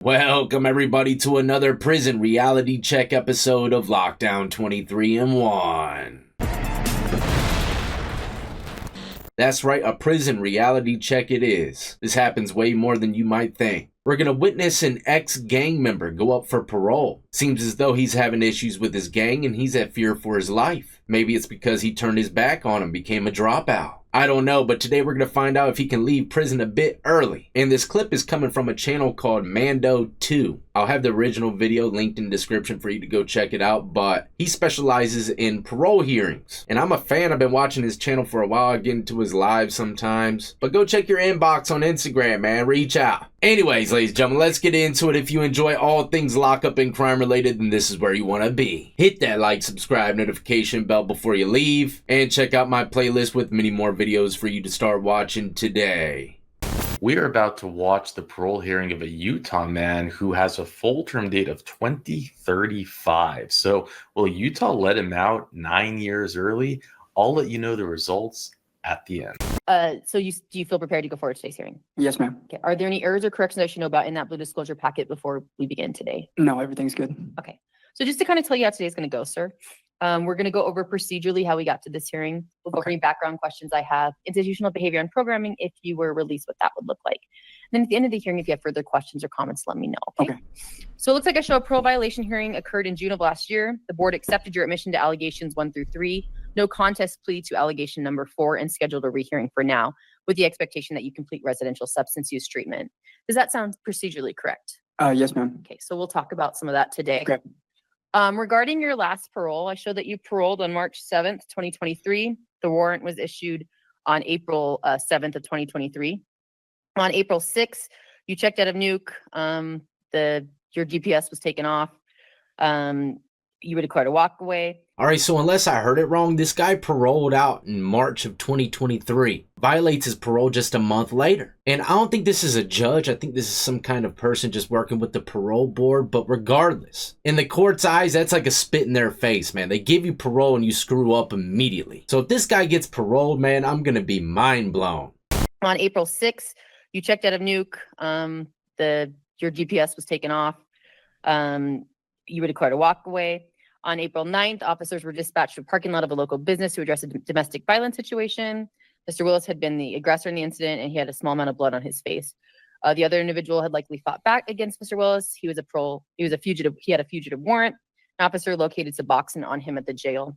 Welcome everybody to another prison reality check episode of Lockdown 23 and 1. That's right, a prison reality check it is. This happens way more than you might think. We're gonna witness an ex-gang member go up for parole. Seems as though he's having issues with his gang and he's at fear for his life. Maybe it's because he turned his back on him, became a dropout. I don't know, but today we're going to find out if he can leave prison a bit early. And this clip is coming from a channel called Mandoo 2. I'll have the original video linked in the description for you to go check it out, but he specializes in parole hearings. And I'm a fan. I've been watching his channel for a while. I get into his lives sometimes. But go check your inbox on Instagram, man. Reach out. Anyways, ladies and gentlemen, let's get into it. If you enjoy all things lockup and crime related, then this is where you want to be. Hit that like, subscribe, notification bell before you leave, and check out my playlist with many more videos for you to start watching today. We are about to watch the parole hearing of a Utah man who has a full term date of 2035. So will Utah let him out 9 years early? I'll let you know the results at the end. Do you feel prepared to go forward to today's hearing? Yes, ma'am. Okay. Are there any errors or corrections I should know about in that blue disclosure packet before we begin today? No, everything's good. Okay. So just to kind of tell you how today's going to go, sir. We're going to go over procedurally how we got to this hearing. We'll go over any background questions I have, institutional behavior and programming, if you were released, what that would look like. And then at the end of the hearing, if you have further questions or comments, let me know. Okay. So it looks like I show a parole violation hearing occurred in June of last year. The board accepted your admission to allegations 1 through 3. No contest plea to allegation number 4 and scheduled a rehearing for now, with the expectation that you complete residential substance use treatment. Does that sound procedurally correct? Yes, ma'am. Okay, so we'll talk about some of that today. Okay. Regarding your last parole, I showed that you paroled on March 7th, 2023. The warrant was issued on April 7th of 2023. On April 6th, you checked out of Nuke. Your GPS was taken off. You were declared a walk away. All right, so unless I heard it wrong, this guy paroled out in March of 2023. Violates his parole just a month later. And I don't think this is a judge. I think this is some kind of person just working with the parole board. But regardless, in the court's eyes, that's like a spit in their face, man. They give you parole and you screw up immediately. So if this guy gets paroled, man, I'm going to be mind blown. On April 6th, you checked out of Nuke. Your GPS was taken off. You were declared a walk away. On April 9th, officers were dispatched to a parking lot of a local business to address a domestic violence situation. Mr. Willis had been the aggressor in the incident, and he had a small amount of blood on his face. The other individual had likely fought back against Mr. Willis. He was a fugitive. He had a fugitive warrant. An officer located Suboxone on him at the jail.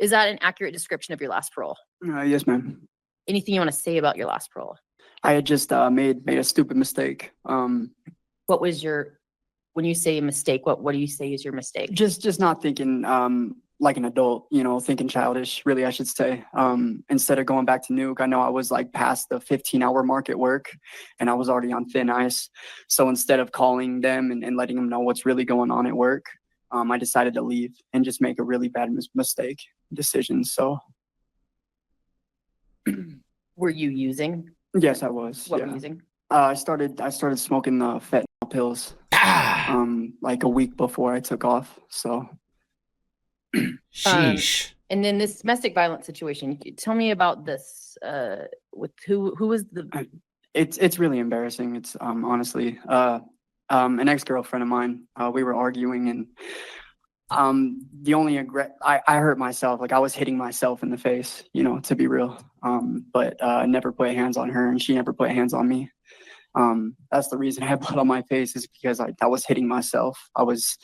Is that an accurate description of your last parole? Yes, ma'am. Anything you want to say about your last parole? I had just made a stupid mistake. What was when you say a mistake, what do you say is your mistake? Just not thinking like an adult, thinking childish, really, I should say. Instead of going back to Nuke, I know I was like past the 15-hour mark at work and I was already on thin ice. So instead of calling them and letting them know what's really going on at work, I decided to leave and just make a really bad decision. So were you using? Yes, I was. What were you using? I started smoking the fentanyl pills like a week before I took off. So sheesh. And then this domestic violence situation, tell me about this. With who was the? It's really embarrassing. It's honestly an ex-girlfriend of mine. We were arguing and the only I hurt myself. Like I was hitting myself in the face, to be real. But never put hands on her and she never put hands on me. That's the reason I had blood on my face, is because I was hitting myself. I was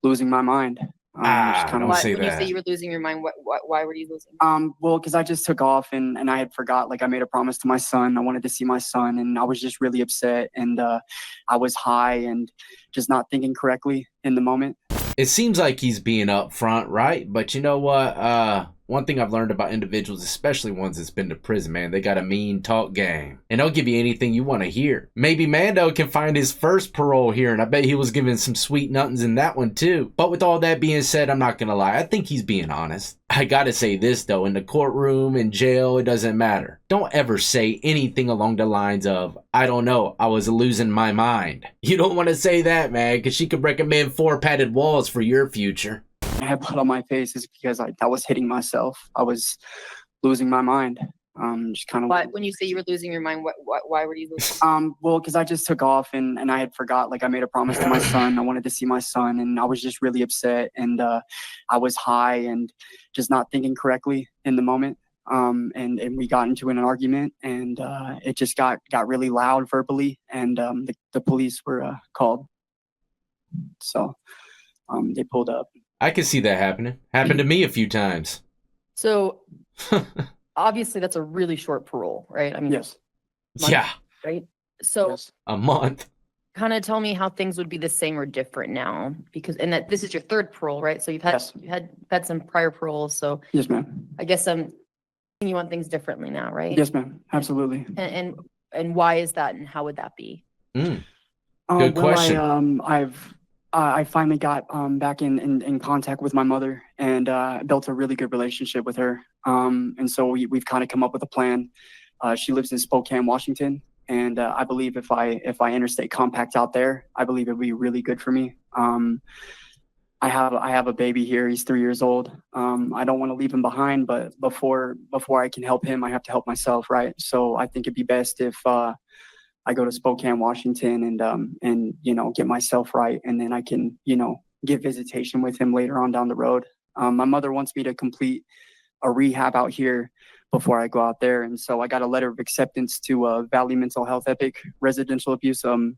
losing my mind. Don't say that. When you say you were losing your mind, why were you losing? Well, because I just took off and I had forgot. Like I made a promise to my son. I wanted to see my son, and I was just really upset. And I was high and just not thinking correctly in the moment. It seems like he's being upfront, right? But you know what? One thing I've learned about individuals, especially ones that's been to prison, man, they got a mean talk game. And they'll give you anything you want to hear. Maybe Mandoo can find his first parole hearing. I bet he was given some sweet nothings in that one too. But with all that being said, I'm not going to lie. I think he's being honest. I gotta say this though, in the courtroom, in jail, it doesn't matter. Don't ever say anything along the lines of, I don't know, I was losing my mind. You don't want to say that, man, because she could recommend 4 padded walls for your future. I had blood on my face is because I was hitting myself. I was losing my mind. Just kind of. But when you say you were losing your mind, why were you losing? Well, because I just took off and I had forgot. Like I made a promise to my son. I wanted to see my son, and I was just really upset. And I was high and just not thinking correctly in the moment. And we got into an argument, and it just got really loud verbally, and the police were called. So they pulled up. I can see that happening. Happened to me a few times. So obviously that's a really short parole, right? I mean, Yes. month, Yeah, right? So Yes. a month. kind of tell me how things would be the same or different now, because and that this is your third parole, right? So you've had Yes. you had some prior paroles, so Yes, ma'am. I guess you want things differently now, right? Yes, ma'am. Absolutely. And why is that, and how would that be? Mm. Good question. I finally got back in contact with my mother, and built a really good relationship with her. And so we've kind of come up with a plan. She lives in Spokane, Washington, and I believe if I interstate compact out there, I believe it would be really good for me. I have a baby here. He's 3 years old. I don't want to leave him behind, but before I can help him, I have to help myself, right? So I think it'd be best if I go to Spokane, Washington, and get myself right, and then I can get visitation with him later on down the road. My mother wants me to complete a rehab out here before I go out there, and so I got a letter of acceptance to Valley Mental Health Epic Residential Abuse 4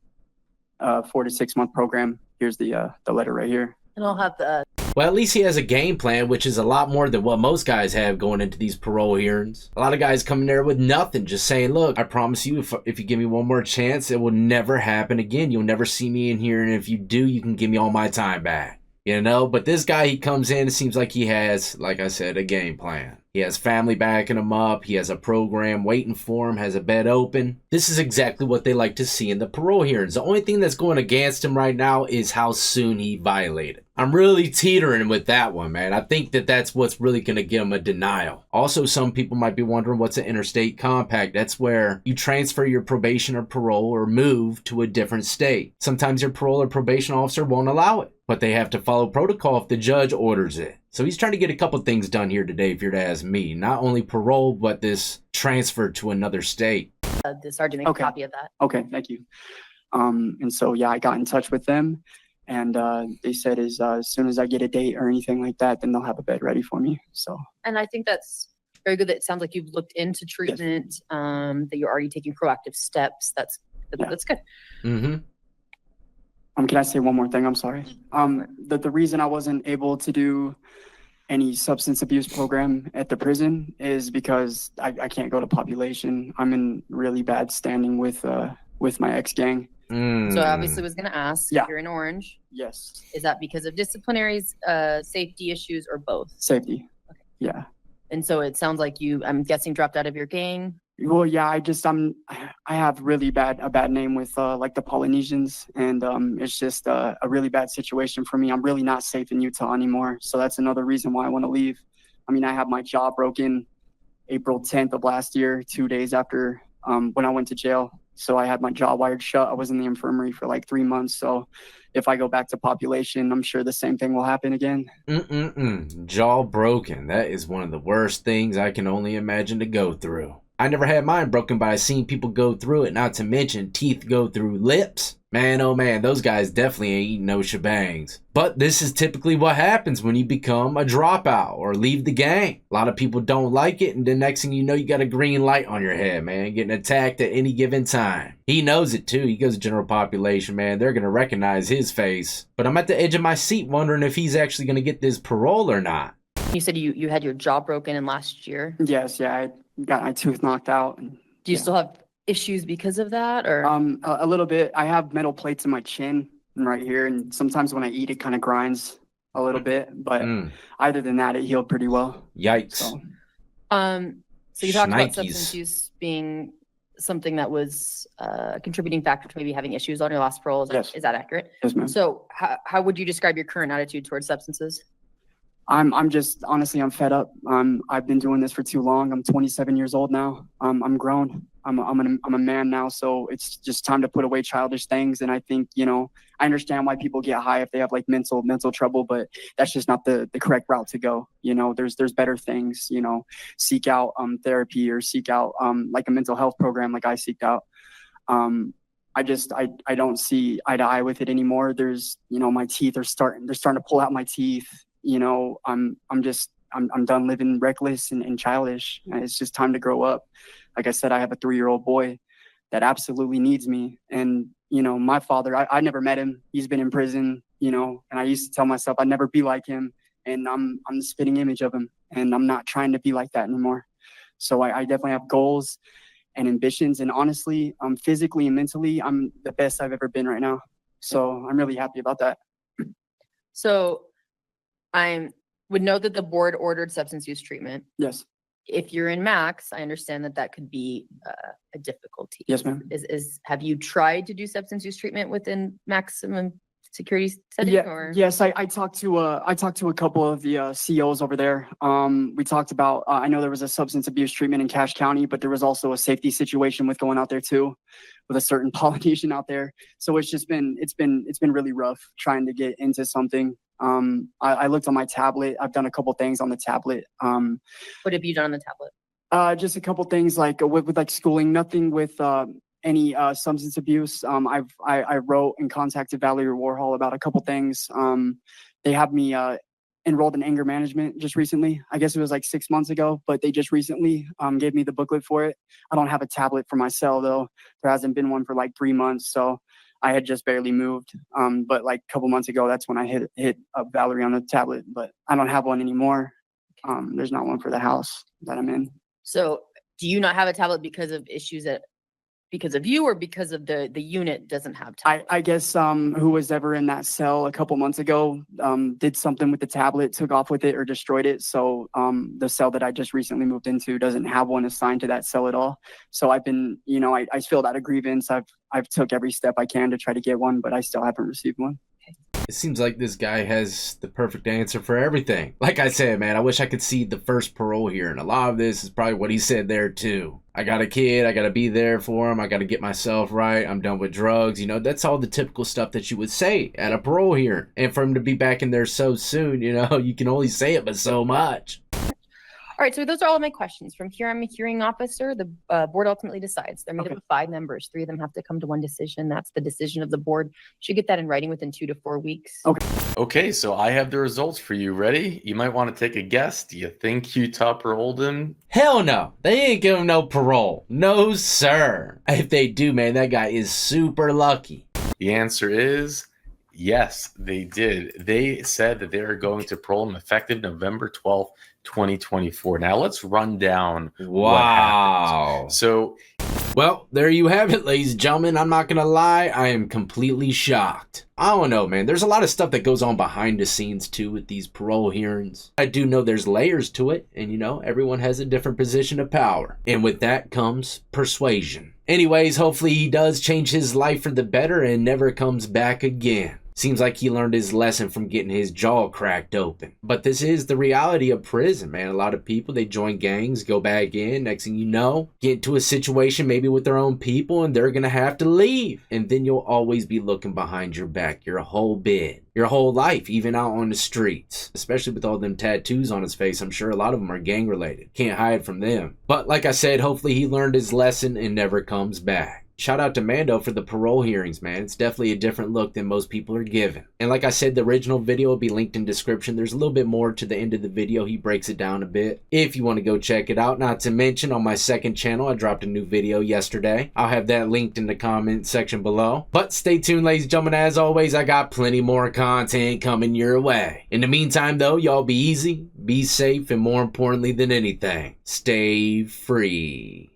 to 6 month program. Here's the letter right here. And I'll have the Well, at least he has a game plan, which is a lot more than what most guys have going into these parole hearings. A lot of guys come in there with nothing, just saying, look, I promise you, if you give me one more chance, it will never happen again. You'll never see me in here, and if you do, you can give me all my time back. But this guy, he comes in, it seems like he has, like I said, a game plan. He has family backing him up. He has a program waiting for him, has a bed open. This is exactly what they like to see in the parole hearings. The only thing that's going against him right now is how soon he violated. I'm really teetering with that one, man. I think that's what's really going to give him a denial. Also, some people might be wondering what's an interstate compact. That's where you transfer your probation or parole or move to a different state. Sometimes your parole or probation officer won't allow it, but they have to follow protocol if the judge orders it. So he's trying to get a couple things done here today, if you're to ask me. Not only parole, but this transfer to another state. the sergeant make a copy of that. Okay, thank you. And so, yeah, I got in touch with them, and they said as soon as I get a date or anything like that, then they'll have a bed ready for me. So. And I think that's very good. That it sounds like you've looked into treatment, that you're already taking proactive steps. That's good. Mm-hmm. Can I say one more thing? I'm sorry. The reason I wasn't able to do any substance abuse program at the prison is because I can't go to population. I'm in really bad standing with my ex gang. So I obviously was going to ask, Yeah. you're in Orange. Yes. Is that because of disciplinaries, safety issues, or both? Safety. Okay. Yeah. And so it sounds like I'm guessing, dropped out of your gang. Well, yeah, I have a bad name with like the Polynesians, and it's just a really bad situation for me. I'm really not safe in Utah anymore, so that's another reason why I want to leave. I mean, I had my jaw broken April 10th of last year, 2 days after when I went to jail. So I had my jaw wired shut. I was in the infirmary for like 3 months. So if I go back to population, I'm sure the same thing will happen again. Jaw broken. That is one of the worst things I can only imagine to go through. I never had mine broken, but I've seen people go through it, not to mention teeth go through lips. Man, oh man, those guys definitely ain't eating no shebangs. But this is typically what happens when you become a dropout or leave the gang. A lot of people don't like it, and the next thing you know, you got a green light on your head, man, getting attacked at any given time. He knows it too. He goes to general population, man. They're going to recognize his face. But I'm at the edge of my seat wondering if he's actually going to get this parole or not. You said you had your jaw broken in last year. Yes, yeah, I got my tooth knocked out. And, Do you still have issues because of that, or? A little bit. I have metal plates in my chin and right here, and sometimes when I eat, it kind of grinds a little bit. But other than that, it healed pretty well. Yikes. So You talked about Shnikes. substance use being something that was a contributing factor to maybe having issues on your last parole. Yes. Is that accurate? Yes, ma'am. So how would you describe your current attitude towards substances? I'm just honestly, I'm fed up. I've been doing this for too long. I'm 27 years old now. I'm grown. I'm a man now, so it's just time to put away childish things. And I think, you know, I understand why people get high if they have like mental trouble, but that's just not the correct route to go. You know, there's better things. You know, seek out therapy, or seek out like a mental health program like I seeked out. I don't see eye to eye with it anymore. There's, you know, my teeth are starting to pull out my teeth. You know, I'm done living reckless and childish. It's just time to grow up. Like I said, I have a 3-year-old boy that absolutely needs me. And, you know, my father, I never met him. He's been in prison, you know, and I used to tell myself I'd never be like him. And I'm the spitting image of him, and I'm not trying to be like that anymore. So I definitely have goals and ambitions. And honestly, physically and mentally, I'm the best I've ever been right now. So I'm really happy about that. So I would know that the board ordered substance use treatment. Yes. If you're in max, I understand that that could be a difficulty. Yes, ma'am. Have you tried to do substance use treatment within maximum security setting? Yeah. Or? Yes. I talked to a couple of the CEOs over there. We talked about, I know there was a substance abuse treatment in Cache County, but there was also a safety situation with going out there too, with a certain Polynesian out there. So it's been really rough trying to get into something. I looked on my tablet. I've done a couple things on the tablet. What have you done on the tablet? Just a couple things like with like schooling, nothing with any substance abuse. I wrote and contacted Valerie Warhol about a couple things. They have me enrolled in anger management just recently. I guess it was like 6 months ago, but they just recently gave me the booklet for it. I don't have a tablet for my cell though. There hasn't been one for like 3 months, so I had just barely moved. But like a couple months ago, that's when I hit up Valerie on the tablet. But I don't have one anymore. There's not one for the house that I'm in. So do you not have a tablet because of issues because of you, or because of the unit doesn't have tablets? I guess who was ever in that cell a couple months ago did something with the tablet, took off with it, or destroyed it. So the cell that I just recently moved into doesn't have one assigned to that cell at all. So I've been, you know, I filled out a grievance. I've took every step I can to try to get one, but I still haven't received one. It seems like this guy has the perfect answer for everything. Like I said, man, I wish I could see the first parole here, and a lot of this is probably what he said there too. I got a kid, I got to be there for him, I got to get myself right, I'm done with drugs. You know, that's all the typical stuff that you would say at a parole hearing. And for him to be back in there so soon, you know, you can only say it but so much. All right, so those are all of my questions. From here, I'm a hearing officer. The board ultimately decides. They're made up of 5 members. 3 of them have to come to one decision. That's the decision of the board. Should get that in writing within 2 to 4 weeks. Okay, so I have the results for you. Ready? You might want to take a guess. Do you think Utah paroled him? Hell no. They ain't give him no parole. No, sir. If they do, man, that guy is super lucky. The answer is yes, they did. They said that they are going to parole him effective November 12th, 2024. Now let's run down what happened. So, well, there you have it, ladies and gentlemen. I'm not gonna lie, I am completely shocked. I don't know, man. There's a lot of stuff that goes on behind the scenes too with these parole hearings. I do know there's layers to it, and you know, everyone has a different position of power. And with that comes persuasion. Anyways, hopefully he does change his life for the better and never comes back again. Seems like he learned his lesson from getting his jaw cracked open. But this is the reality of prison, man. A lot of people, they join gangs, go back in. Next thing you know, get into a situation maybe with their own people, and they're going to have to leave. And then you'll always be looking behind your back your whole bit. Your whole life, even out on the streets. Especially with all them tattoos on his face. I'm sure a lot of them are gang related. Can't hide from them. But like I said, hopefully he learned his lesson and never comes back. Shout out to Mandoo for the parole hearings, man. It's definitely a different look than most people are given. And like I said, the original video will be linked in description. There's a little bit more to the end of the video. He breaks it down a bit if you want to go check it out. Not to mention, on my second channel, I dropped a new video yesterday. I'll have that linked in the comment section below. But stay tuned, ladies and gentlemen. As always, I got plenty more content coming your way. In the meantime, though, y'all be easy, be safe, and more importantly than anything, stay free.